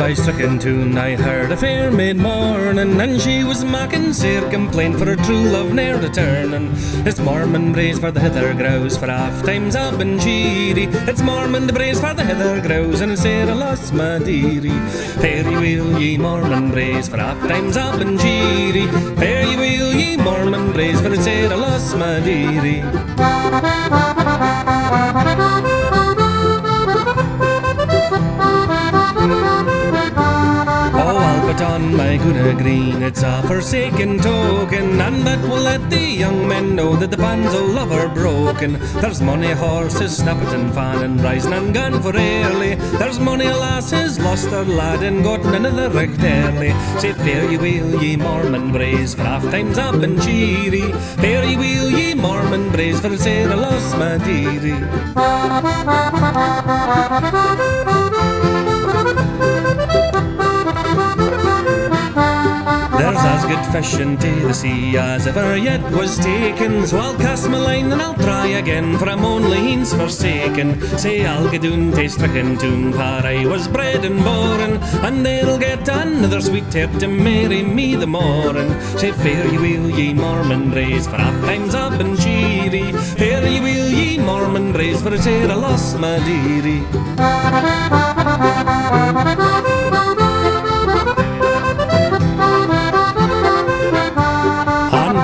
I struck in tune, I heard a fair maid mourning, and she was mocking sair complaint for her true love ne'er returning. It's Mormon braes for the heather grouse, for oft times I've been cheery. It's Mormon the braes for the heather grouse, and sair I lost my dearie. Fare ye weel, ye Mormon braes, for oft times I've been cheery. Fare ye weel, ye Mormon braes, for sair I lost my dearie. Put on my good green, it's a forsaken token, and that will let the young men know that the bands of love are broken. There's money horses snapping and fanning, rising and gone for early. There's money lasses lost their lad and gotten another recht early. Say fare ye weel, ye Mormon braes, for oft times I've been cheery. Fare ye weel, ye Mormon braes, for sair I lost my dearie. There's as good fishing to the sea as ever yet was taken, so I'll cast my line and I'll try again, for I'm only eens forsaken. Say I'll get doon tae Strickentune, for I was bred and born, and they'll get another sweetheart to marry me the morn. Say fare ye weel, ye Mormon braes, for oft times I've been cheery. Fare ye weel, ye Mormon braes, for sair I lost my dearie.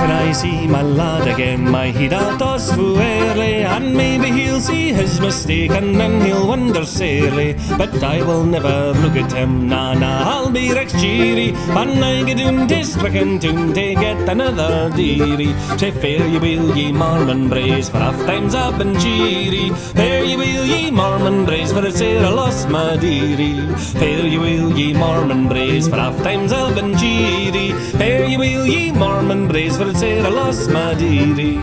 I see my lad again, my head out us fu early, and maybe he'll see his mistake and then he'll wonder sairly. But I will never look at him, nah, I'll be recht cheery, and I get doon tae Strickentune to get another dearie. Say fare ye weel, ye Mormon braes, for oft times I've been cheery. Fare ye weel, ye Mormon braes, for sair I lost my dearie. Fare ye weel, ye Mormon braes, for oft times I've been cheery. Fare ye weel, ye Mormon braes, for sair I lost my dearie.